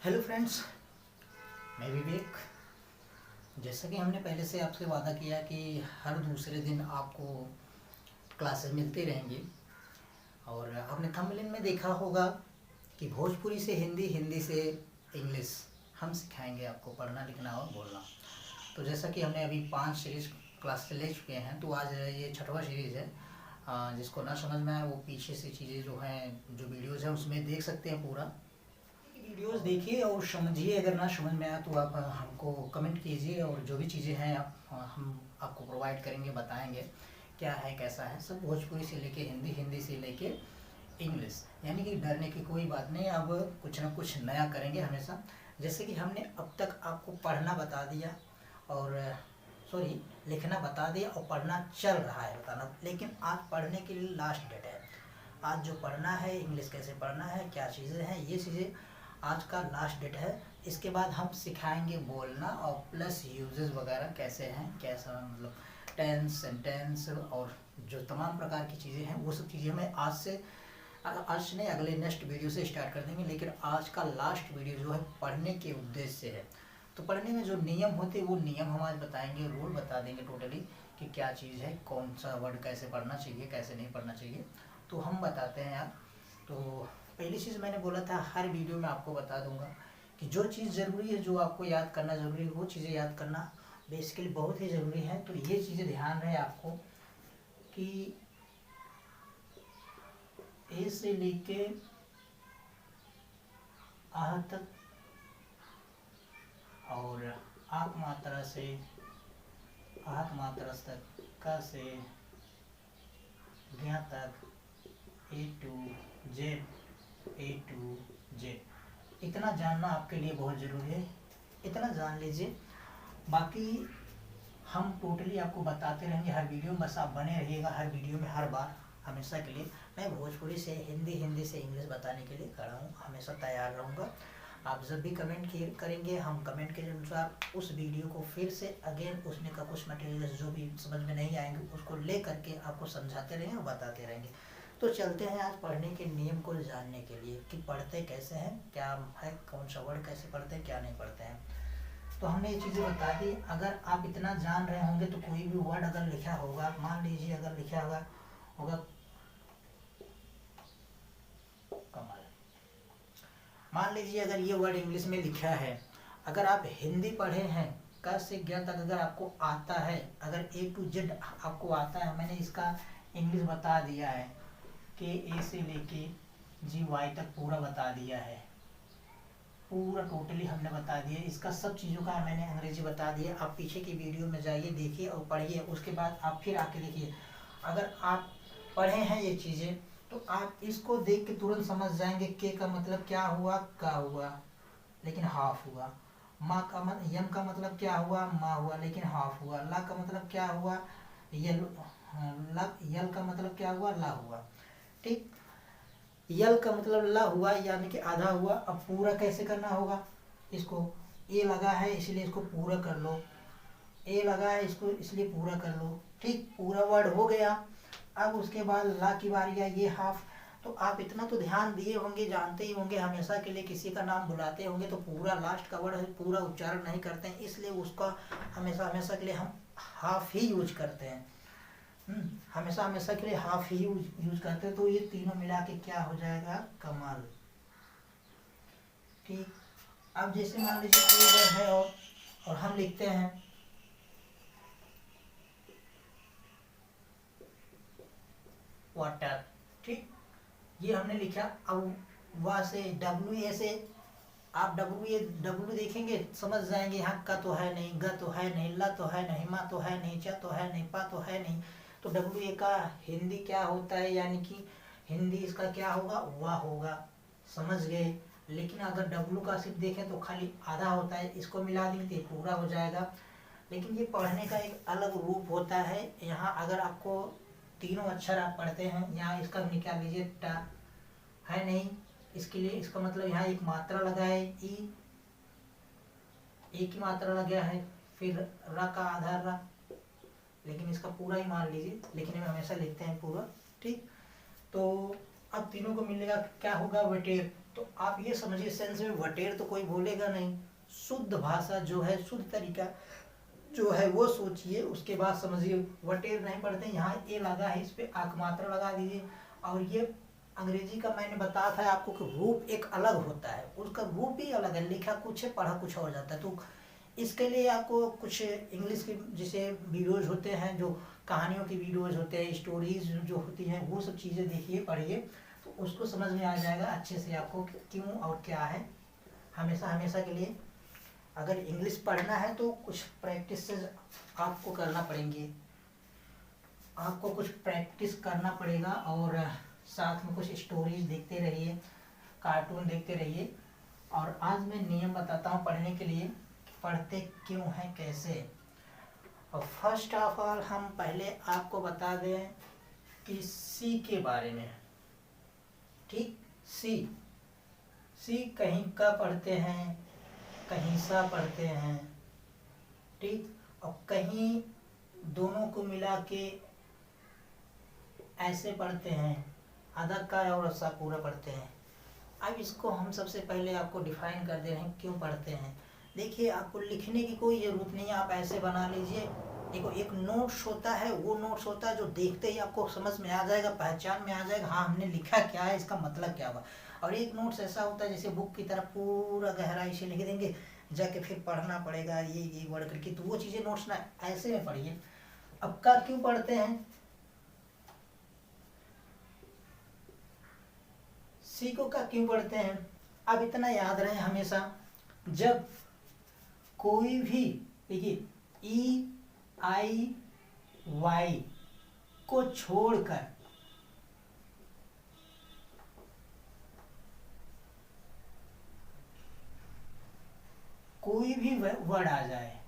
Hello friends, मैं विवेक। जैसा कि हमने पहले से आपसे वादा किया कि हर दूसरे दिन आपको क्लासेस मिलती रहेंगी और आपने थंबनेल में देखा होगा कि भोजपुरी से हिंदी, हिंदी से इंग्लिश हम सिखाएंगे आपको पढ़ना, लिखना और बोलना। तो जैसा कि हमने अभी 5 सीरीज़ क्लास ले चुके हैं, तो आज ये 6वां सीरीज़ है। जिसको ना समझ में आए वो पीछे से चीज़ें जो हैं, जो वीडियोज़ हैं उसमें देख सकते हैं। पूरा वीडियोस देखिए और समझिए। अगर ना समझ में आया तो आप हमको कमेंट कीजिए और जो भी चीज़ें हैं हम आपको प्रोवाइड करेंगे, बताएंगे क्या है कैसा है। सब भोजपुरी से लेके हिंदी, हिंदी से लेके इंग्लिश, यानी कि डरने की कोई बात नहीं। अब कुछ ना कुछ नया करेंगे हमेशा। जैसे कि हमने अब तक आपको पढ़ना बता दिया और सॉरी लिखना बता दिया और पढ़ना चल रहा है बताना, लेकिन आज पढ़ने के लिए लास्ट डेट है। आज जो पढ़ना है, इंग्लिश कैसे पढ़ना है, क्या चीज़ें हैं, ये चीज़ें आज का लास्ट डेट है। इसके बाद हम सिखाएंगे बोलना और प्लस यूजेस वगैरह कैसे हैं, कैसा मतलब टेंस, सेंटेंस और जो तमाम प्रकार की चीज़ें हैं वो सब चीज़ें हमें आज से नहीं, अगले नेक्स्ट वीडियो से स्टार्ट कर देंगे। लेकिन आज का लास्ट वीडियो जो है पढ़ने के उद्देश्य से है। तो पढ़ने में जो नियम होते हैं वो नियम हम आज बताएंगे, रूल बता देंगे टोटली कि क्या चीज़ है, कौन सा वर्ड कैसे पढ़ना चाहिए, कैसे नहीं पढ़ना चाहिए, तो हम बताते हैं यार। तो पहली चीज़ मैंने बोला था हर वीडियो में आपको बता दूंगा कि जो चीज़ ज़रूरी है, जो आपको याद करना ज़रूरी है, वो चीज़ें याद करना बेसिकली बहुत ही ज़रूरी है। तो ये चीज़ें ध्यान रहे आपको कि ए से लेके आह तक और आक मात्रा से आहक मात्रा तक, का से ज्ञा तक, ए टू जेड, इतना जानना आपके लिए बहुत ज़रूरी है। इतना जान लीजिए, बाकी हम टोटली आपको बताते रहेंगे हर वीडियो में। बस आप बने रहिएगा हर वीडियो में, हर बार, हमेशा के लिए। मैं भोजपुरी से हिंदी, हिंदी से इंग्लिश बताने के लिए खड़ा हूँ, हमेशा तैयार रहूँगा। आप जब भी कमेंट करेंगे, हम कमेंट के अनुसार उस वीडियो को फिर से अगेन उसमें का कुछ मटेरियल जो भी समझ में नहीं आएंगे उसको ले करके आपको समझाते रहेंगे और बताते रहेंगे। तो चलते हैं आज पढ़ने के नियम को जानने के लिए कि पढ़ते कैसे हैं, क्या है, कौन सा वर्ड कैसे पढ़ते हैं, क्या नहीं पढ़ते हैं। तो हमने ये चीज़ें बता दी। अगर आप इतना जान रहे होंगे तो कोई भी वर्ड अगर लिखा होगा, मान लीजिए अगर लिखा होगा कमाल, मान लीजिए अगर ये वर्ड इंग्लिश में लिखा है, अगर आप हिंदी पढ़े हैं, क से ज्ञ तक अगर आपको आता है, अगर ए टू जेड आपको आता है, मैंने इसका इंग्लिश बता दिया है कि ए से लेके जी वाई तक पूरा बता दिया है, पूरा टोटली हमने बता दिया। इसका सब चीज़ों का मैंने अंग्रेजी बता दिया। आप पीछे की वीडियो में जाइए, देखिए और पढ़िए। उसके बाद आप फिर आके देखिए। अगर आप पढ़े हैं ये चीज़ें तो आप इसको देख के तुरंत समझ जाएंगे के का मतलब क्या हुआ, का हुआ लेकिन हाफ हुआ। माँ का यम का मतलब क्या हुआ, माँ हुआ लेकिन हाफ हुआ। ला का मतलब क्या हुआ, यल का मतलब क्या हुआ, ला हुआ। ठीक, यल का मतलब ला हुआ यानी कि आधा हुआ। अब पूरा कैसे करना होगा, इसको ए लगा है इसलिए इसको पूरा कर लो, ए लगा है इसको इसलिए पूरा कर लो। ठीक, पूरा वर्ड हो गया। अब उसके बाद ला की बारी है, ये हाफ। तो आप इतना तो ध्यान दिए होंगे, जानते ही होंगे, हमेशा के लिए किसी का नाम बुलाते होंगे तो पूरा लास्ट का वर्ड है पूरा उच्चारण नहीं करते हैं, इसलिए उसका हमेशा हमेशा के लिए हम हाफ ही यूज करते हैं। हमेशा हमेशा के लिए हाफ ही यूज करते हैं। तो ये तीनों मिला के क्या हो जाएगा, कमाल। ठीक, अब जैसे मान लीजिए कोई वर्ड है और हम लिखते हैं वाटर। ठीक, ये हमने लिखा। अब वहाँ से डब्ल्यू ए से आप डब्ल्यू देखेंगे समझ जाएंगे, यहाँ का तो है नहीं, ग तो है नहीं, ला तो है नहीं, मा तो है नहीं, चा तो है नहीं, पा तो है नहीं। तो डब्ल्यू ए का हिंदी क्या होता है, यानी कि हिंदी इसका क्या होगा, वाह होगा, समझ गए। लेकिन अगर डब्ल्यू का सिर्फ देखें तो खाली आधा होता है, इसको मिला देंगे तो पूरा हो जाएगा। लेकिन ये पढ़ने का एक अलग रूप होता है। यहाँ अगर आपको तीनों अक्षर आप पढ़ते हैं, यहाँ इसका निकाल लीजिए, टा है नहीं, इसके लिए इसका मतलब यहाँ एक मात्रा लगा है, ई, एक ही मात्रा लगा है, फिर रा का आधा रा, लेकिन इसका पूरा ही मान लीजिए, लेकिन हम हमेशा लिखते हैं पूरा। ठीक, तो अब तीनों को मिलेगा, क्या होगा, वटेर। तो आप ये समझिए सेंस में, वटेर तो कोई बोलेगा नहीं, शुद्ध भाषा जो है, शुद्ध तरीका जो है वो सोचिए, उसके बाद समझिए। वटेर नहीं पढ़ते, यहाँ ए लगा है, इस पे आक मात्रा लगा दीजिए। और ये अंग्रेजी का मैंने बताया था आपको कि रूप एक अलग होता है, उसका रूप ही अलग है, लिखा कुछ है, पढ़ा कुछ हो जाता है। तो इसके लिए आपको कुछ इंग्लिश की जैसे वीडियोज होते हैं, जो कहानियों की वीडियोज होते हैं, स्टोरीज जो होती हैं, वो सब चीज़ें देखिए, पढ़िए, तो उसको समझ में आ जाएगा अच्छे से आपको क्यों और क्या है। हमेशा हमेशा के लिए अगर इंग्लिश पढ़ना है तो कुछ प्रैक्टिस आपको करना पड़ेंगे, आपको कुछ प्रैक्टिस करना पड़ेगा। और साथ में कुछ स्टोरीज देखते रहिए, कार्टून देखते रहिए। और आज मैं नियम बताता हूँ पढ़ने के लिए, पढ़ते क्यों हैं, कैसे। और फर्स्ट ऑफ ऑल हम पहले आपको बता दें कि सी के बारे में, ठीक। सी, सी कहीं का पढ़ते हैं, कहीं सा पढ़ते हैं, ठीक। और कहीं दोनों को मिला के ऐसे पढ़ते हैं, आधा का और सा पूरा पढ़ते हैं। अब इसको हम सबसे पहले आपको डिफाइन कर दे रहे हैं क्यों पढ़ते हैं। देखिए, आपको लिखने की कोई ज़रूरत नहीं है, आप ऐसे बना लीजिए। देखो, एक नोट्स होता है, वो नोट्स होता है जो देखते ही आपको समझ में आ जाएगा, पहचान में आ जाएगा, हाँ हमने लिखा क्या है, इसका मतलब क्या हुआ। और एक नोट्स ऐसा होता है जैसे बुक की तरह पूरा गहराई से लिख देंगे, जाके फिर पढ़ना पड़ेगा ये वर्ड करके, तो वो चीज़ें नोट्स ना, ऐसे में पढ़िए। अब का क्यों पढ़ते हैं, सी को का क्यों पढ़ते हैं। अब इतना याद रहे हमेशा, जब कोई भी, देखिए, ई आई वाई को छोड़कर कोई भी वर्ड आ जाए,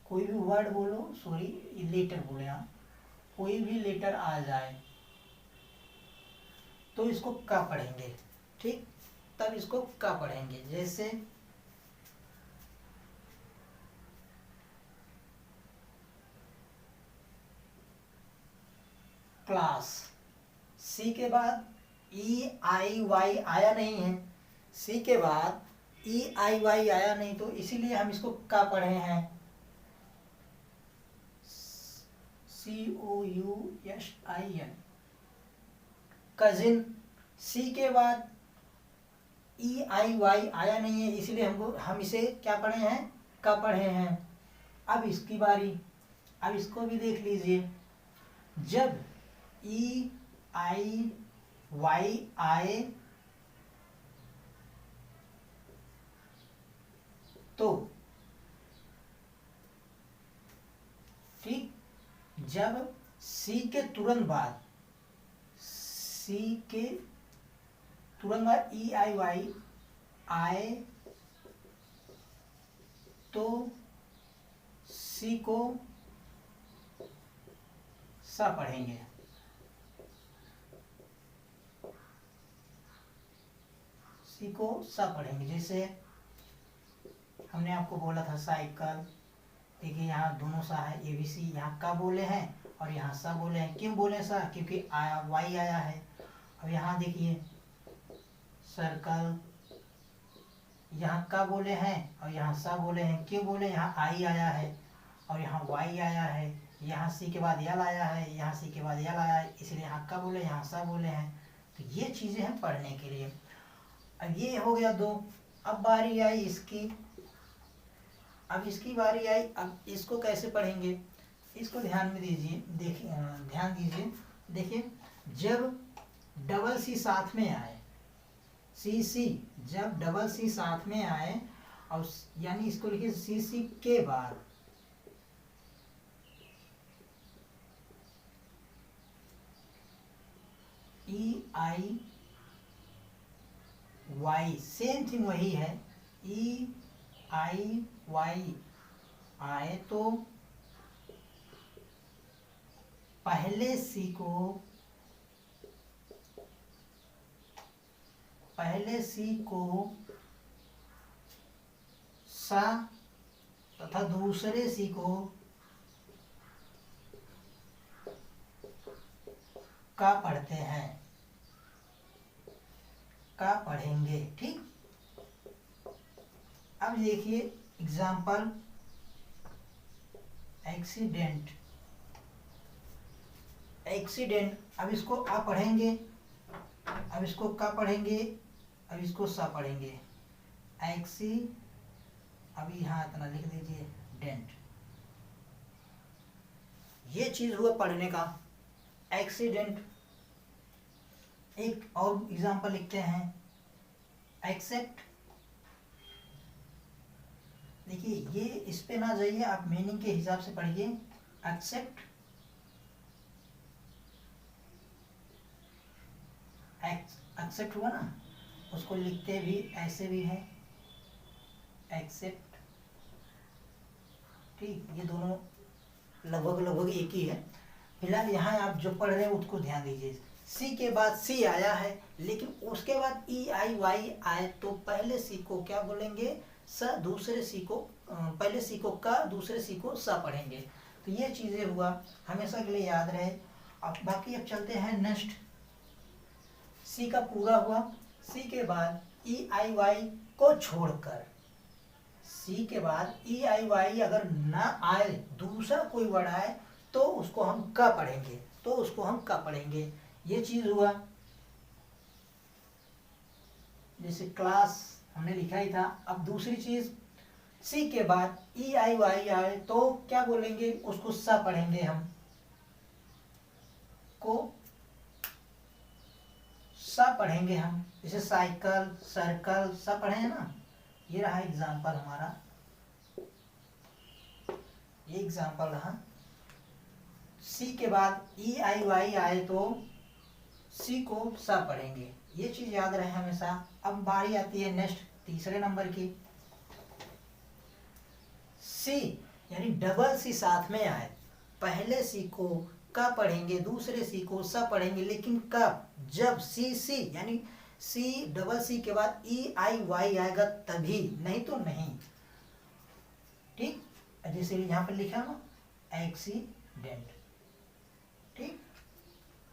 कोई भी वर्ड बोलो, सॉरी लेटर बोले आप, कोई भी लेटर आ जाए तो इसको का पढ़ेंगे, ठीक। तब इसको का पढ़ेंगे, जैसे क्लास, सी के बाद ई आई वाई आया नहीं है, सी के बाद ई आई वाई आया नहीं, तो इसीलिए हम इसको का पढ़े हैं, COUSIN, कजिन। सी के बाद ई आई वाई आया नहीं है, इसलिए हम इसे क्या पढ़े हैं, का पढ़े हैं। अब इसकी बारी, अब इसको भी देख लीजिए, जब ई आई वाई आए तो, ठीक, जब सी के तुरंत बाद, सी के तुरंत बाद ई आई वाई आए तो सी को सा पढ़ेंगे, सी को सा पढ़ेंगे। जैसे हमने आपको बोला था साइकिल, देखिए यहाँ दोनों सा है, ए बी सी, यहाँ का बोले हैं और यहाँ सा बोले हैं। क्यों बोले सा, क्योंकि आया वाई आया है। अब यहाँ देखिए सर्कल, यहाँ का बोले हैं और यहाँ सा बोले हैं। क्यों बोले, यहाँ आई आया है और यहाँ वाई आया है, यहाँ सी के बाद यल आया है, यहाँ सी के बाद यल आया है, इसलिए यहाँ का बोले, यहाँ सा बोले हैं। तो ये चीज़ें हैं पढ़ने के लिए। अब ये हो गया दो। अब बारी आई इसकी, अब इसकी बारी आई, अब इसको कैसे पढ़ेंगे, इसको ध्यान में दीजिए, देखिए ध्यान दीजिए। देखिए, जब डबल सी साथ में आए, सी सी, जब डबल सी साथ में आए, और यानी इसको लिखिए सी सी के बाद ई आई वाई, सेम थिंग वही है, ई आई वाई आए तो पहले सी को, पहले सी को सा तथा दूसरे सी को का पढ़ते हैं, का पढ़ेंगे। ठीक, अब देखिए एग्जाम्पल, एक्सीडेंट, एक्सीडेंट, अब इसको आ पढ़ेंगे, अब इसको का पढ़ेंगे, अब इसको सा पढ़ेंगे, एक्सी, अभी यहाँ इतना लिख दीजिए डेंट। ये चीज हुआ पढ़ने का, एक्सीडेंट। एक और एग्जांपल लिखते हैं, एक्सेप्ट। देखिए ये इस पे ना जाइए, आप मीनिंग के हिसाब से पढ़िए। एक्सेप्ट, एक्सेप्ट हुआ ना, उसको लिखते भी ऐसे भी है, एक्सेप्ट। ठीक, ये दोनों लगभग लगभग एक ही है। फिलहाल यहाँ आप जो पढ़ रहे हैं उसको ध्यान दीजिए। सी के बाद सी आया है, लेकिन उसके बाद ई आई वाई आए तो पहले सी को क्या बोलेंगे, स, दूसरे सी को पहले सी को का, दूसरे सी को सा पढ़ेंगे। तो ये चीजें हुआ, हमेशा के लिए याद रहे। अब बाकी अब चलते हैं नेक्स्ट। सी का पूरा हुआ, सी के बाद ई आई वाई को छोड़कर, सी के बाद ई आई वाई अगर ना आए, दूसरा कोई वर्ड आए तो उसको हम का पढ़ेंगे, तो उसको हम का पढ़ेंगे। ये चीज हुआ। जैसे क्लास हमने लिखा ही था। अब दूसरी चीज, सी के बाद ई आई वाई आए तो क्या बोलेंगे, उसको सा पढ़ेंगे हम, को सा पढ़ेंगे हम। जैसे साइकिल, सर्कल, सा पढ़े हैं ना। ये रहा एग्जाम्पल हमारा, ये एग्जाम्पल रहा। सी के बाद ई आई वाई आए तो सी को सा पढ़ेंगे, ये चीज याद रहे हमेशा। अब बारी आती है नेक्स्ट, तीसरे नंबर की। सी यानी डबल सी साथ में आए, पहले सी को का पढ़ेंगे, दूसरे सी को सा पढ़ेंगे, लेकिन कब, जब सी सी यानी सी डबल सी के बाद ई आई वाई आएगा तभी, नहीं तो नहीं। ठीक, जैसे यहाँ पर लिखा ना, एक्सीडेंट। ठीक,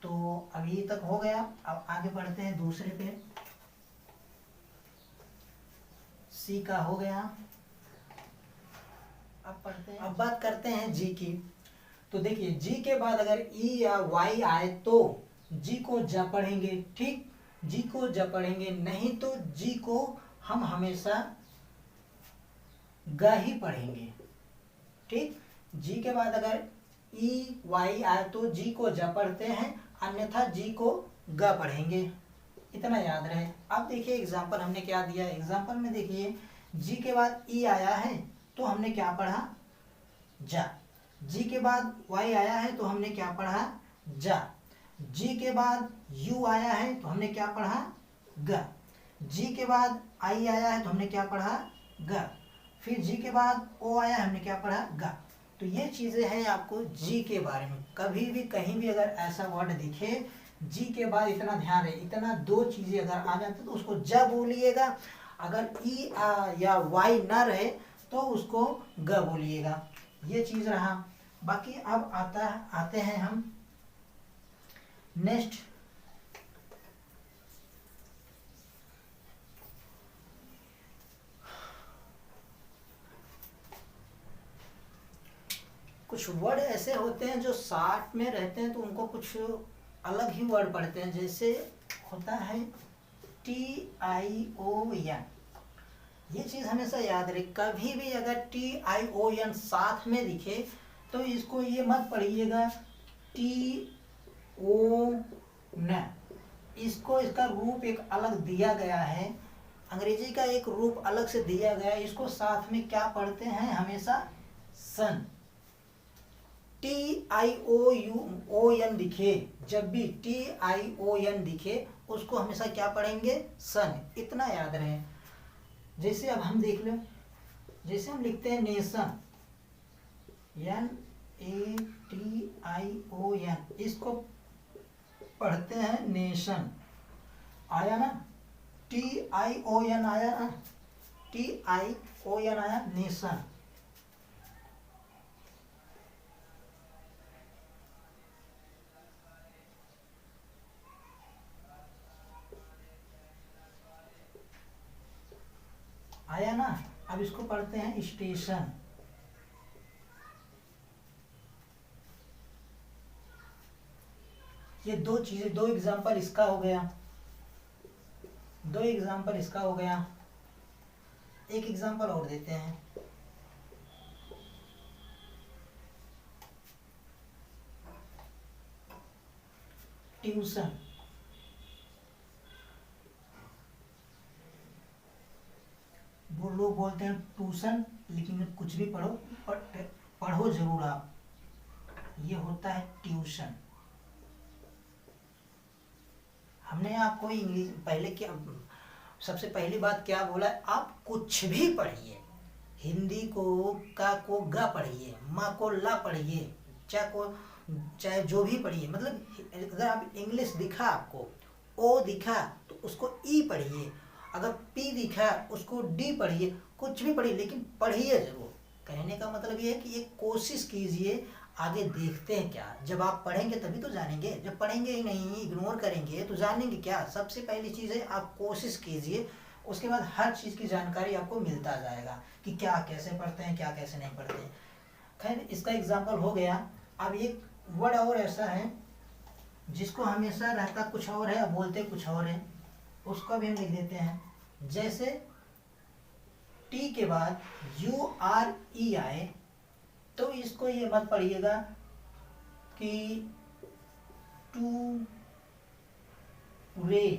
तो अभी तक हो गया। अब आगे बढ़ते हैं दूसरे पे। सी का हो गया, अब पढ़ते हैं, अब बात करते हैं जी की। तो देखिए जी के बाद अगर ई या वाई आए तो जी को ज पढ़ेंगे। ठीक, जी को ज पढ़ेंगे, नहीं तो जी को हम हमेशा ग ही पढ़ेंगे। ठीक, जी के बाद अगर ई वाई आए तो जी को ज पढ़ते हैं, अन्यथा जी को ग पढ़ेंगे, इतना याद रहे। अब देखिए एग्जाम्पल हमने क्या दिया। एग्जाम्पल में देखिए जी के बाद ई आया है तो हमने क्या पढ़ा, जा। जी के बाद वाई आया है तो हमने क्या पढ़ा, जा। जी के बाद यू आया है तो हमने क्या पढ़ा, ग। जी के बाद आई आया है तो हमने क्या पढ़ा, ग। फिर जी के बाद ओ आया, हमने क्या पढ़ा, ग। तो ये चीजें हैं आपको जी के बारे में। कभी भी कहीं भी अगर ऐसा वर्ड दिखे जी के बाद, इतना ध्यान रहे, इतना दो चीजें अगर आ जाते तो उसको ज बोलिएगा, अगर ई या वाई ना रहे तो उसको ग बोलिएगा। ये चीज रहा। बाकी अब आते हैं हम नेक्स्ट। कुछ वर्ड ऐसे होते हैं जो साथ में रहते हैं तो उनको कुछ अलग ही वर्ड पढ़ते हैं। जैसे होता है TION, ये चीज हमेशा याद रहे। कभी भी अगर TION साथ में दिखे तो इसको ये मत पढ़िएगा TON, इसको इसका रूप एक अलग दिया गया है, अंग्रेजी का एक रूप अलग से दिया गया है। इसको साथ में क्या पढ़ते हैं हमेशा, सन। TION दिखे, जब भी TION दिखे उसको हमेशा क्या पढ़ेंगे, सन, इतना याद रहे। जैसे अब हम देख लो, जैसे हम लिखते हैं नेशन, NATION, इसको पढ़ते हैं नेशन, आया ना। TION आया ना, TION आया, नेशन। ना। अब इसको पढ़ते हैं स्टेशन। ये दो चीजें, दो एग्जाम्पल इसका हो गया, दो एग्जाम्पल इसका हो गया। एक एग्जाम्पल और देते हैं। ट्यूशन। वो लोग बोलते हैं ट्यूशन, लेकिन कुछ भी पढ़ो, बट पढ़ो जरूर आप। ये होता है ट्यूशन। हमने आपको इंग्लिश पहले क्या, सबसे पहली बात क्या बोला, आप कुछ भी पढ़िए। हिंदी को का को गा पढ़िए, माँ को ला पढ़िए, चाहे जो भी पढ़िए। मतलब अगर आप इंग्लिश दिखा, आपको ओ दिखा तो उसको ई पढ़िए, अगर पी दिखा उसको डी पढ़िए, कुछ भी पढ़िए, लेकिन पढ़िए जरूर। कहने का मतलब ये है कि एक कोशिश कीजिए, आगे देखते हैं क्या। जब आप पढ़ेंगे तभी तो जानेंगे, जब पढ़ेंगे ही नहीं, इग्नोर करेंगे तो जानेंगे क्या। सबसे पहली चीज़ है आप कोशिश कीजिए, उसके बाद हर चीज़ की जानकारी आपको मिलता जाएगा कि क्या कैसे पढ़ते हैं, क्या कैसे नहीं पढ़ते हैं। खैर, इसका एग्जाम्पल हो गया। अब एक वर्ड और ऐसा है जिसको हमेशा रहता कुछ और है, अब बोलते कुछ और है, उसको भी हम लिख देते हैं। जैसे टी के बाद यू आर ई आए तो इसको ये मत पढ़िएगा कि टू रे,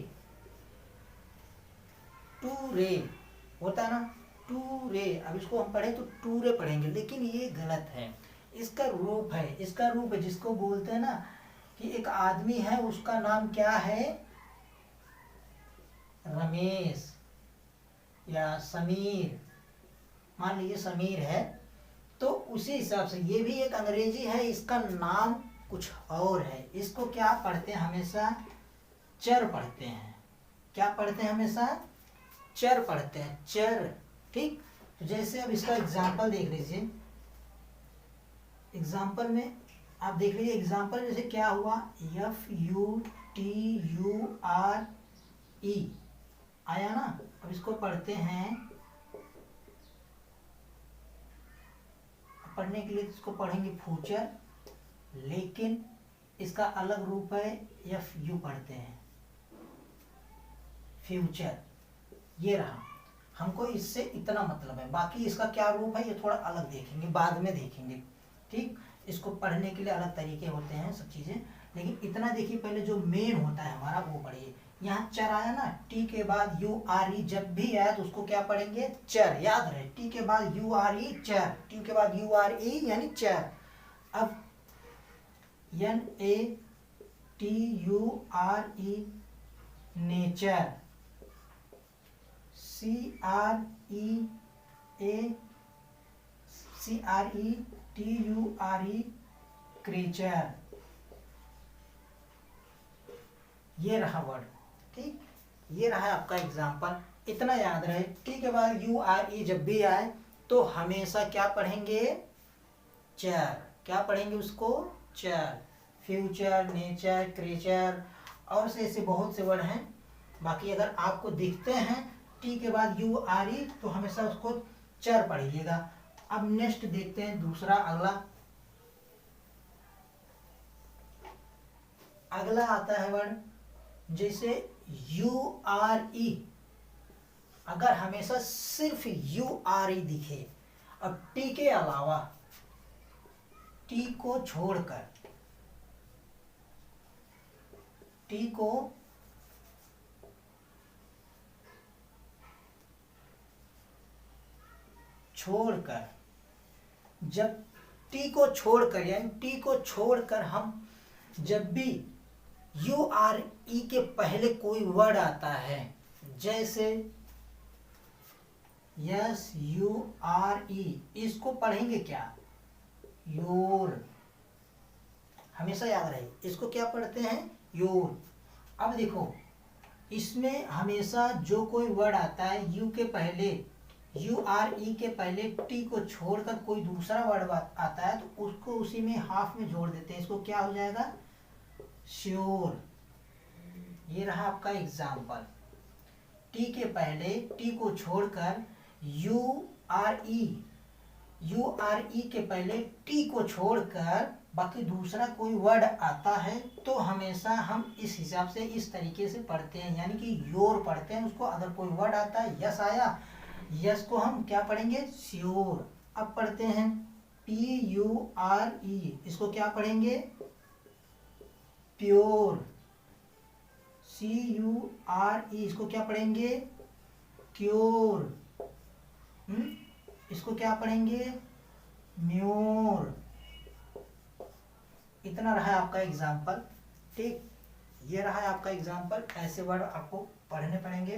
टू रे होता है ना, टू रे। अब इसको हम पढ़े तो टू रे पढ़ेंगे, लेकिन ये गलत है। इसका रूप है, इसका रूप है जिसको बोलते हैं ना कि एक आदमी है, उसका नाम क्या है, रमेश या समीर। मान लीजिए समीर है, तो उसी हिसाब से ये भी एक अंग्रेजी है, इसका नाम कुछ और है। इसको क्या पढ़ते हैं हमेशा, चर पढ़ते हैं। क्या पढ़ते हैं हमेशा, चर पढ़ते हैं, चर। ठीक, तो जैसे अब इसका एग्जाम्पल देख लीजिए। एग्जाम्पल में आप देख लीजिए, एग्जाम्पल जैसे क्या हुआ, F U T U R ई आया ना। अब इसको पढ़ते हैं, पढ़ने के लिए इसको पढ़ेंगे फ्यूचर, लेकिन इसका अलग रूप है, एफ यू पढ़ते हैं, फ्यूचर। ये रहा, हमको इससे इतना मतलब है। बाकी इसका क्या रूप है ये थोड़ा अलग देखेंगे, बाद में देखेंगे। ठीक, इसको पढ़ने के लिए अलग तरीके होते हैं सब चीज़ें, लेकिन इतना देखिए, पहले जो मेन होता है हमारा वो पढ़िए। यहाँ चर आया ना, टी के बाद यू आर ई, जब भी आया तो उसको क्या पढ़ेंगे, चर। याद रहे, टी के बाद यू आर ई चर, टी के बाद यू आर ई यानी चर। अब N A T U R E nature, C R E A C R E T U R E creature. ये रहा वर्ड। ठीक, ये रहा आपका एग्जाम्पल। इतना याद रहे, टी के बाद यू आर ई जब भी आए तो हमेशा क्या पढ़ेंगे, चर। क्या पढ़ेंगे उसको, चर। फ्यूचर, नेचर, क्रीचर और से ऐसे बहुत से वर्ड हैं। बाकी अगर आपको दिखते हैं टी के बाद यू आर ई तो हमेशा उसको चर पढ़िएगा। अब नेक्स्ट देखते हैं दूसरा, अगला आता है वर्ड जैसे यू आर ई। अगर हमेशा सिर्फ यू आर ई दिखे, अब टी के अलावा, टी को छोड़कर, टी को छोड़कर, जब टी को छोड़कर यानी टी को छोड़कर हम जब भी यू आर ई के पहले कोई वर्ड आता है, जैसे यस यू आर ई, इसको पढ़ेंगे क्या, योर। हमेशा याद रहे, इसको क्या पढ़ते हैं, योर। अब देखो, इसमें हमेशा जो कोई वर्ड आता है यू के पहले, यू आर ई के पहले टी को छोड़कर कोई दूसरा वर्ड आता है तो उसको उसी में हाफ में जोड़ देते हैं। इसको क्या हो जाएगा, श्योर। ये रहा आपका एग्जाम्पल। टी के पहले, टी को छोड़कर यू आर ई के पहले टी को छोड़कर बाकी दूसरा कोई वर्ड आता है तो हमेशा हम इस हिसाब से इस तरीके से पढ़ते हैं, यानी कि योर पढ़ते हैं उसको। अगर कोई वर्ड आता है, यस आया, यस को हम क्या पढ़ेंगे, श्योर। अब पढ़ते हैं PURE, इसको क्या पढ़ेंगे, प्योर। CURE, इसको क्या पढ़ेंगे, क्योर। इसको क्या पढ़ेंगे, म्योर। इतना रहा है आपका एग्जाम्पल। ठीक, ये रहा है आपका एग्जाम्पल। ऐसे वर्ड आपको पढ़ने पड़ेंगे।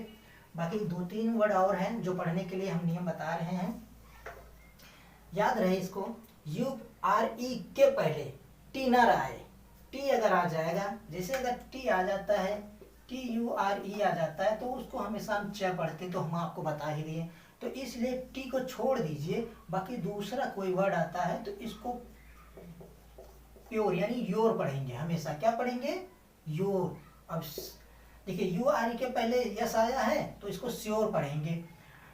बाकी 2-3 वर्ड और हैं जो पढ़ने के लिए हम नियम बता रहे हैं, याद रहे इसको। URE के पहले टी ना आए, टी अगर आ जाएगा, जैसे अगर टी आ जाता है, TURE आ जाता है, तो उसको हमेशा हम च पढ़ते, तो हम आपको बता ही दिए। तो इसलिए टी को छोड़ दीजिए, बाकी दूसरा कोई वर्ड आता है तो इसको प्योर यानी योर पढ़ेंगे हमेशा। क्या पढ़ेंगे, योर। अब देखिए URE के पहले यस आया है तो इसको श्योर पढ़ेंगे।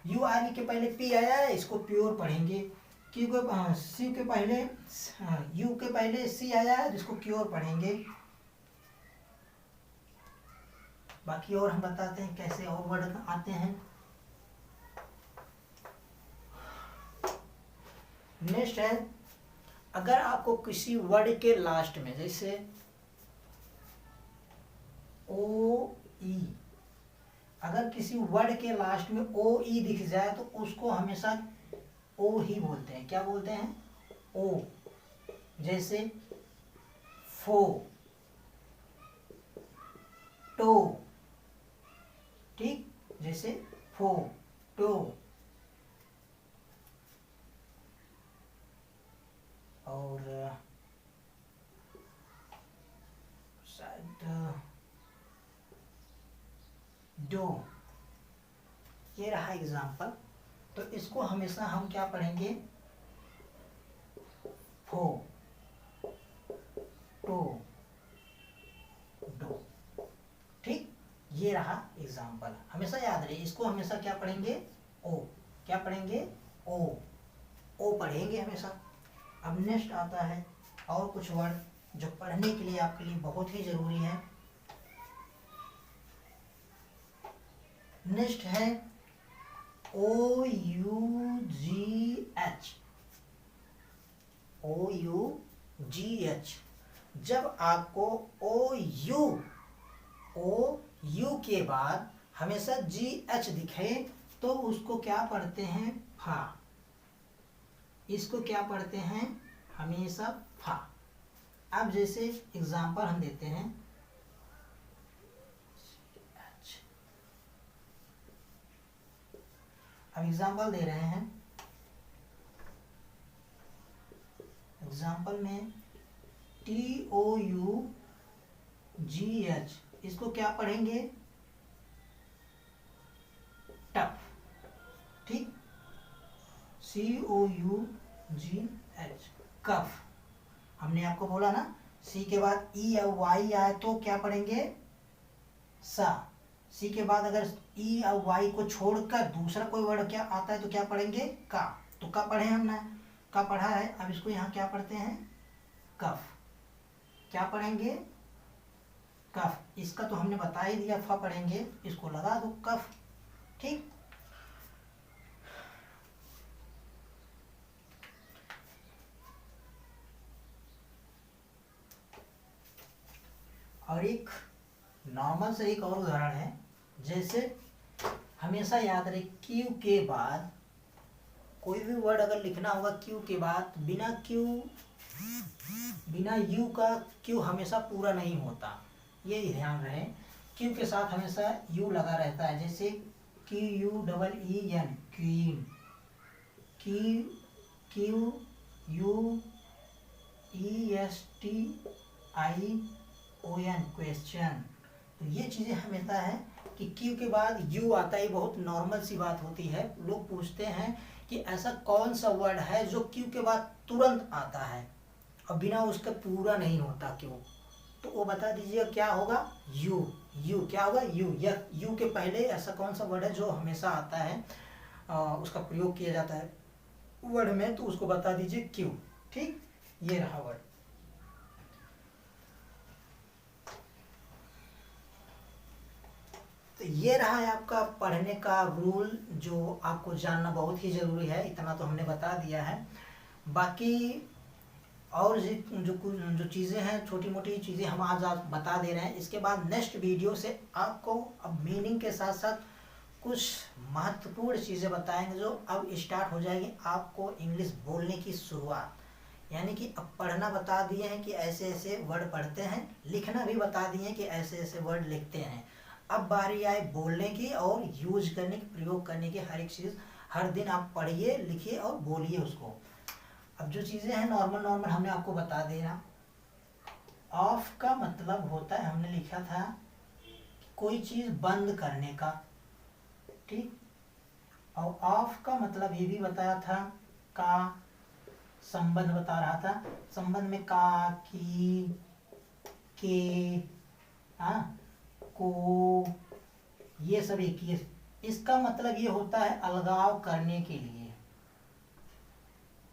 URE के पहले पी आया है, इसको प्योर पढ़ेंगे। क्यू के सी के पहले यू के पहले सी आया है, जिसको क्योर पढ़ेंगे। बाकी और हम बताते हैं कैसे और वर्ड आते हैं। नेक्स्ट है, अगर आपको किसी वर्ड के लास्ट में, जैसे OE, अगर किसी वर्ड के लास्ट में OE दिख जाए तो उसको हमेशा ओ ही बोलते हैं। क्या बोलते हैं, ओ। जैसे फो, टो। ठीक, जैसे फो, टो। और शायद डो। ये रहा एग्जाम्पल। तो इसको हमेशा हम क्या पढ़ेंगे, फो, टो, डो। ठीक, ये रहा एग्जाम्पल। हमेशा याद रहे, इसको हमेशा क्या पढ़ेंगे, ओ। क्या पढ़ेंगे, ओ। ओ पढ़ेंगे हमेशा। अब नेक्स्ट आता है और कुछ वर्ड जो पढ़ने के लिए आपके लिए बहुत ही जरूरी है। नेक्स्ट है OUGH। OUGH, जब आपको OU के बाद हमेशा GH दिखे तो उसको क्या पढ़ते हैं, फा। इसको क्या पढ़ते हैं, हमेशा फा। अब जैसे एग्जाम्पल हम देते हैं, अब एग्जाम्पल दे रहे हैं। एग्जाम्पल में TOUGH, इसको क्या पढ़ेंगे, टफ। ठीक, COUGH, कफ। हमने आपको बोला ना, सी के बाद ई या वाई आए तो क्या पढ़ेंगे, सा। सी के बाद अगर ई और वाई को छोड़कर दूसरा कोई वर्ड क्या आता है तो क्या पढ़ेंगे, का। तो का पढ़े हमने, का पढ़ा है। अब इसको यहाँ क्या पढ़ते हैं, कफ। क्या पढ़ेंगे, कफ। इसका तो हमने बता ही दिया, फा पढ़ेंगे, इसको लगा दो, कफ। ठीक, और एक नॉर्मल से एक और उदाहरण है। जैसे हमेशा याद रहे, क्यू के बाद कोई भी वर्ड अगर लिखना होगा क्यू के बाद, बिना यू का क्यू हमेशा पूरा नहीं होता, ये ध्यान रहे। क्यू के साथ हमेशा यू लगा रहता है। जैसे QUEEN, क्वीन। QUESTION, question. तो ये चीज़ें हमेशा है कि क्यू के बाद यू आता है, बहुत नॉर्मल सी बात होती है। लोग पूछते हैं कि ऐसा कौन सा वर्ड है जो क्यू के बाद तुरंत आता है और बिना उसके पूरा नहीं होता क्यों, तो वो बता दीजिए क्या होगा, यू। क्या होगा, यू। यू के पहले ऐसा कौन सा वर्ड है जो हमेशा आता है उसका प्रयोग किया जाता है वर्ड में, तो उसको बता दीजिए क्यों। ठीक, ये रहा वर्ड। तो ये रहा है आपका पढ़ने का रूल, जो आपको जानना बहुत ही ज़रूरी है। इतना तो हमने बता दिया है। बाकी और जो चीज़ें हैं, छोटी मोटी चीज़ें हम आज आप बता दे रहे हैं। इसके बाद नेक्स्ट वीडियो से आपको अब मीनिंग के साथ साथ कुछ महत्वपूर्ण चीज़ें बताएंगे, जो अब स्टार्ट हो जाएगी आपको इंग्लिश बोलने की शुरुआत। यानी कि अब पढ़ना बता दिए हैं कि ऐसे ऐसे वर्ड पढ़ते हैं, लिखना भी बता दिए हैं कि ऐसे ऐसे वर्ड लिखते हैं। अब बारी आए बोलने की और यूज करने की, प्रयोग करने की। हर एक चीज़ हर दिन आप पढ़िए, लिखिए और बोलिए उसको। अब जो चीज़ें हैं नॉर्मल नॉर्मल हमने आपको बता दिया। ऑफ का मतलब होता है, हमने लिखा था कोई चीज़ बंद करने का। ठीक, और ऑफ का मतलब ये भी बताया था, का संबंध बता रहा था। संबंध में का, की, के, को, ये सब एक ही। इसका मतलब ये होता है अलगाव करने के लिए।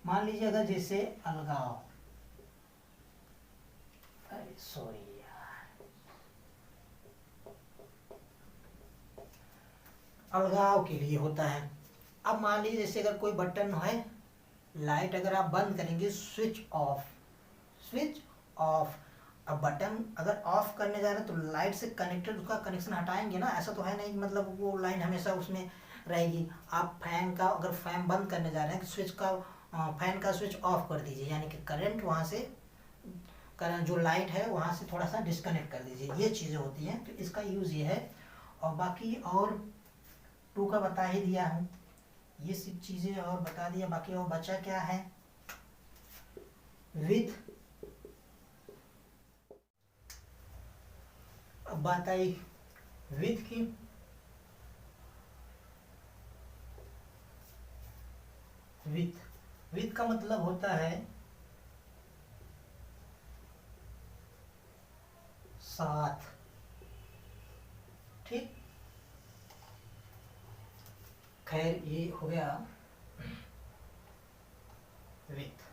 मान लीजिए अगर जैसे अलगाव, अरे सॉरी यार, अलगाव के लिए होता है। अब मान लीजिए जैसे अगर कोई बटन है, लाइट अगर आप बंद करेंगे, स्विच ऑफ, स्विच ऑफ। अब बटन अगर ऑफ करने जा रहे हैं तो लाइट से कनेक्टेड उसका कनेक्शन हटाएंगे ना, ऐसा तो है नहीं मतलब वो लाइन हमेशा उसमें रहेगी। आप फैन का अगर फैन बंद करने जा रहे हैं, स्विच का फैन का स्विच ऑफ कर दीजिए, यानी कि करंट वहाँ से, करंट जो लाइट है वहाँ से थोड़ा सा डिस्कनेक्ट कर दीजिए। ये चीज़ें होती हैं, तो इसका यूज़ ये है। और बाकी और टू का बता ही दिया हूँ, ये सब चीज़ें और बता दिया। बाकी और बचा क्या है, विथ। अब बात आई विथ की। विथ का मतलब होता है साथ। ठीक, खैर ये हो गया विथ।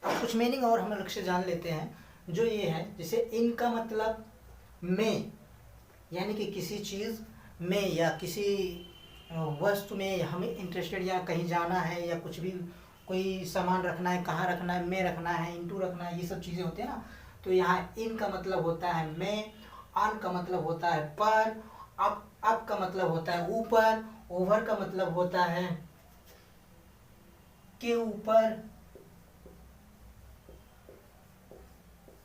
अब कुछ मीनिंग और हम अलग से जान लेते हैं, जो ये है जैसे इन का मतलब में, यानी कि किसी चीज़ में या किसी वस्तु में हमें इंटरेस्टेड या कहीं जाना है या कुछ भी, कोई सामान रखना है, कहाँ रखना है, में रखना है, इनटू रखना है, ये सब चीज़ें होती है ना। तो यहाँ इन का मतलब होता है में, ऑन का मतलब होता है पर, अप का मतलब होता है ऊपर, ओवर का मतलब होता है के ऊपर।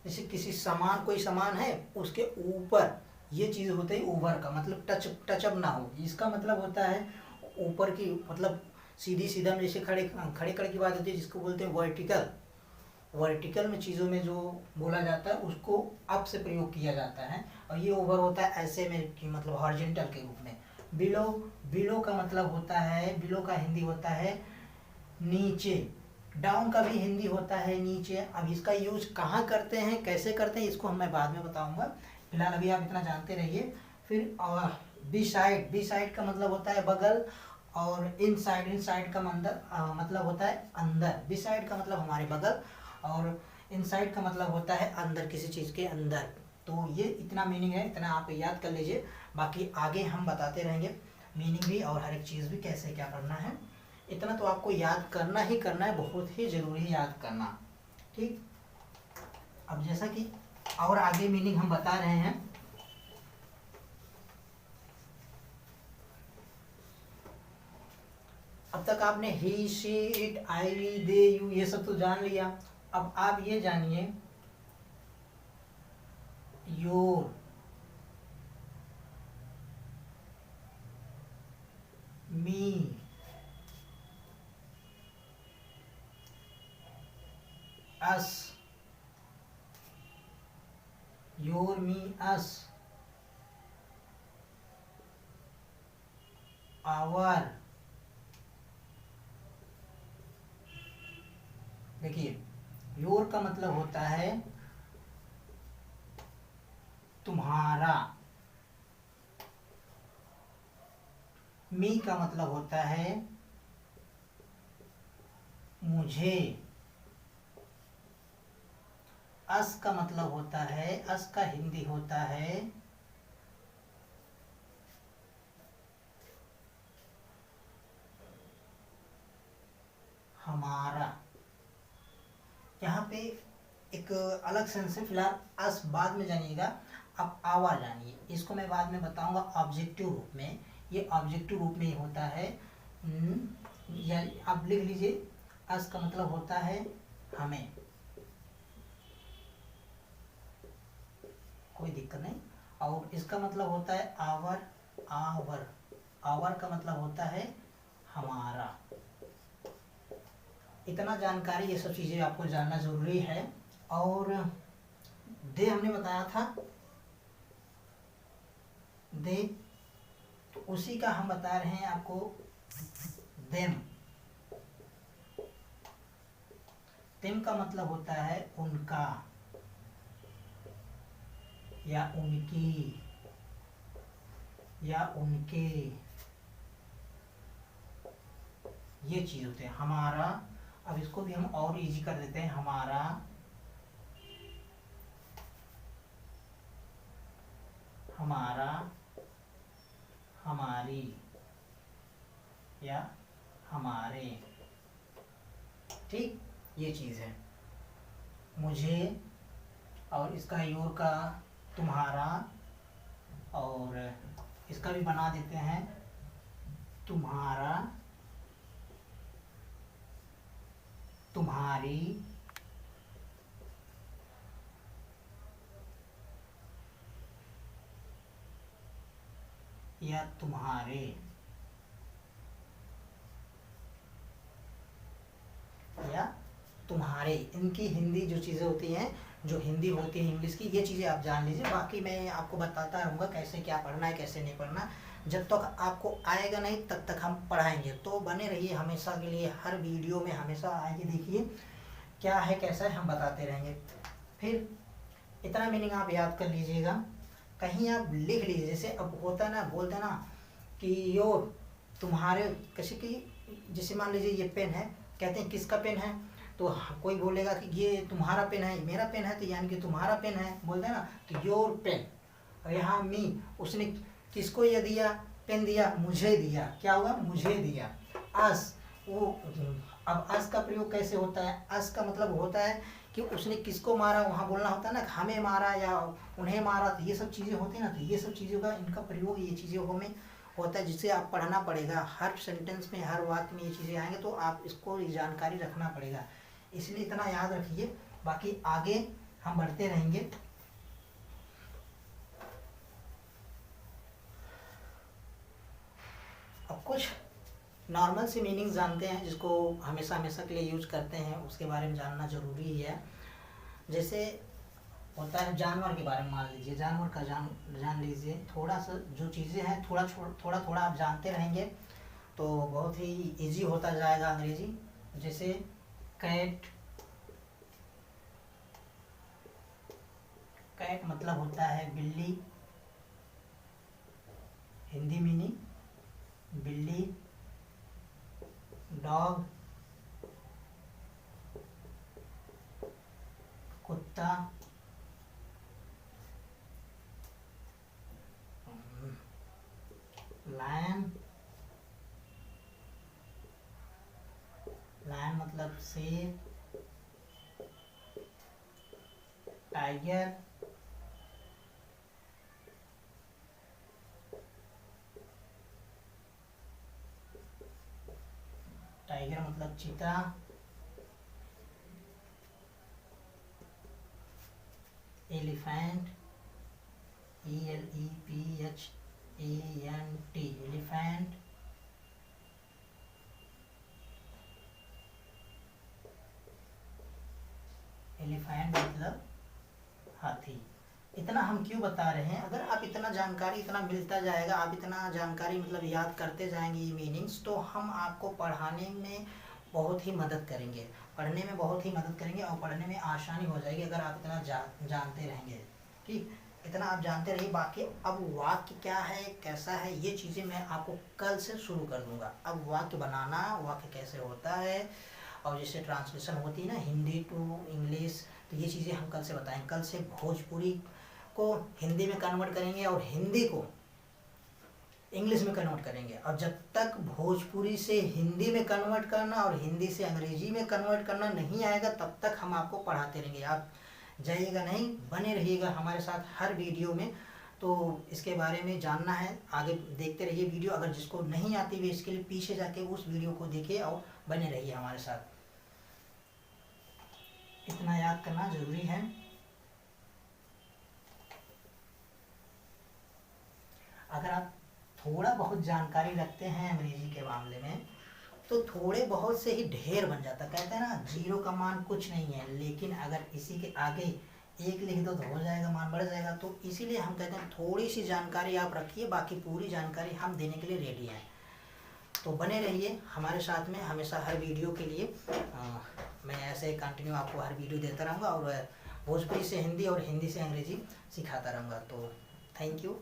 जैसे किसी सामान, कोई सामान है उसके ऊपर, ये चीज़ होते है ओवर का मतलब टचअप ना हो। इसका मतलब होता है ऊपर की, मतलब सीधी सीधा में जैसे खड़े खड़े की बात होती है, जिसको बोलते हैं वर्टिकल। वर्टिकल में चीज़ों में जो बोला जाता है उसको अप से प्रयोग किया जाता है। और ये ओवर होता है ऐसे में कि मतलब हॉरिजॉन्टल के रूप में। बिलो, बिलो का मतलब होता है, बिलो का हिंदी होता है नीचे। डाउन का भी हिंदी होता है नीचे। अब इसका यूज कहाँ करते हैं, कैसे करते हैं, इसको मैं बाद में बताऊंगा। फिलहाल अभी आप इतना जानते रहिए। फिर बी साइड, बी साइड का मतलब होता है बगल। और इन साइड का मतलब होता है अंदर। बी साइड का मतलब हमारे बगल, और इन साइड का मतलब होता है अंदर, किसी चीज़ के अंदर। तो ये इतना मीनिंग है, इतना आप याद कर लीजिए। बाकी आगे हम बताते रहेंगे मीनिंग भी और हर एक चीज़ भी कैसे क्या करना है। इतना तो आपको याद करना ही करना है, बहुत ही ज़रूरी है याद करना। ठीक, अब जैसा कि और आगे मीनिंग हम बता रहे हैं। अब तक आपने he, she, it, I, we, they, you, ये सब तो जान लिया। अब आप ये जानिए your, me, us, your, me, us, our. देखिए योर का मतलब होता है तुम्हारा, मी का मतलब होता है मुझे। अस का मतलब होता है, अस का हिंदी होता है हमारा। यहाँ पे एक अलग सेंस है, फिलहाल अस बाद में जानिएगा, आप आवा जानिए, इसको मैं बाद में बताऊंगा ऑब्जेक्टिव रूप में। ये ऑब्जेक्टिव रूप में ही होता है। या आप लिख लीजिए, अस का मतलब होता है हमें, कोई दिक्कत नहीं। और इसका मतलब होता है आवर, आवर, आवर का मतलब होता है हमारा। इतना जानकारी, ये सब चीज़ें आपको जानना ज़रूरी है। और दे हमने बताया था, दे, तो उसी का हम बता रहे हैं आपको देम। देम का मतलब होता है उनका या उनकी या उनके, ये चीज होते हैं हमारा। अब इसको भी हम और इजी कर देते हैं, हमारा, हमारा, हमारी या हमारे। ठीक, ये चीज है मुझे, और इसका योर का तुम्हारा, और इसका भी बना देते हैं तुम्हारा, तुम्हारी, या तुम्हारे, या तुम्हारे। इनकी हिंदी जो चीज़ें होती हैं, जो हिंदी होती है इंग्लिश की, ये चीज़ें आप जान लीजिए। बाकी मैं आपको बताता रहूँगा कैसे क्या पढ़ना है, कैसे नहीं पढ़ना। जब तक आपको आएगा नहीं तब तक हम पढ़ाएंगे, तो बने रहिए हमेशा के लिए, हर वीडियो में हमेशा आइए, देखिए क्या है कैसा है, हम बताते रहेंगे। फिर इतना मीनिंग आप याद कर लीजिएगा, कहीं आप लिख लीजिए। जैसे अब होता है ना, बोलते ना कि योर, तुम्हारे, किसी की, जैसे मान लीजिए ये पेन है, कहते हैं किसका पेन है, तो कोई बोलेगा कि ये तुम्हारा पेन है, मेरा पेन है, तो यानी कि तुम्हारा पेन है, बोलते हैं ना, तो योर पेन। और यहाँ मी, उसने किसको ये दिया, पेन दिया, मुझे दिया, क्या हुआ, मुझे दिया। अस, वो, अब अस का प्रयोग कैसे होता है, अस का मतलब होता है कि उसने किसको मारा, वहाँ बोलना होता है ना, हमें मारा या उन्हें मारा, तो ये सब चीज़ें होती है ना, तो ये सब चीज़ों का, इनका प्रयोग ये चीज़ें में होता है, जिससे आप पढ़ना पड़ेगा। हर सेंटेंस में, हर वाक्य में ये चीज़ें आएंगे, तो आप इसको जानकारी रखना पड़ेगा, इसलिए इतना याद रखिए। बाकी आगे हम बढ़ते रहेंगे। अब कुछ नॉर्मल सी मीनिंग जानते हैं, जिसको हमेशा हमेशा के लिए यूज करते हैं, उसके बारे में जानना जरूरी ही है। जैसे होता है जानवर के बारे में, मान लीजिए जानवर का जान लीजिए। थोड़ा सा जो चीज़ें हैं, थोड़ा थोड़ा आप जानते रहेंगे तो बहुत ही इजी होता जाएगा अंग्रेजी। जैसे कैट, कैट मतलब होता है बिल्ली, हिंदी मीनिंग बिल्ली। डॉग, कुत्ता। लायन, लायन मतलब शेर। टाइगर, टाइगर मतलब चीता। Elephant, ELEPHANT, elephant. एलिफेंट मतलब हाथी। इतना हम क्यों बता रहे हैं, अगर आप इतना जानकारी, इतना मिलता जाएगा, आप इतना जानकारी मतलब याद करते जाएंगे ये मीनिंग्स, तो हम आपको पढ़ाने में बहुत ही मदद करेंगे, पढ़ने में बहुत ही मदद करेंगे, और पढ़ने में आसानी हो जाएगी अगर आप इतना जानते रहेंगे। ठीक, इतना आप जानते रहिए। बाकी अब वाक्य क्या है, कैसा है, ये चीज़ें मैं आपको कल से शुरू कर दूंगा। अब वाक्य बनाना, वाक्य कैसे होता है, और जैसे ट्रांसलेशन होती है ना हिंदी टू इंग्लिश, तो ये चीज़ें हम कल से बताएंगे। कल से भोजपुरी को हिंदी में कन्वर्ट करेंगे और हिंदी को इंग्लिश में कन्वर्ट करेंगे। और जब तक भोजपुरी से हिंदी में कन्वर्ट करना और हिंदी से अंग्रेजी में कन्वर्ट करना नहीं आएगा, तब तक हम आपको पढ़ाते रहेंगे। आप जाइएगा नहीं, बने रहिएगा हमारे साथ हर वीडियो में। तो इसके बारे में जानना है, आगे देखते रहिए वीडियो। अगर जिसको नहीं आती हुई, इसके लिए पीछे जाके उस वीडियो को देखिए और बने रहिए हमारे साथ। इतना याद करना ज़रूरी है। अगर आप थोड़ा बहुत जानकारी रखते हैं अंग्रेजी के मामले में, तो थोड़े बहुत से ही ढेर बन जाता। कहते हैं ना, जीरो का मान कुछ नहीं है, लेकिन अगर इसी के आगे एक लिख दो तो हो जाएगा, मान बढ़ जाएगा। तो इसीलिए हम कहते हैं थोड़ी सी जानकारी आप रखिए, बाकी पूरी जानकारी हम देने के लिए रेडी हैं। तो बने रहिए हमारे साथ में हमेशा हर वीडियो के लिए। मैं ऐसे कंटिन्यू आपको हर वीडियो देता रहूँगा और भोजपुरी से हिंदी और हिंदी से अंग्रेजी सिखाता रहूँगा। तो थैंक यू।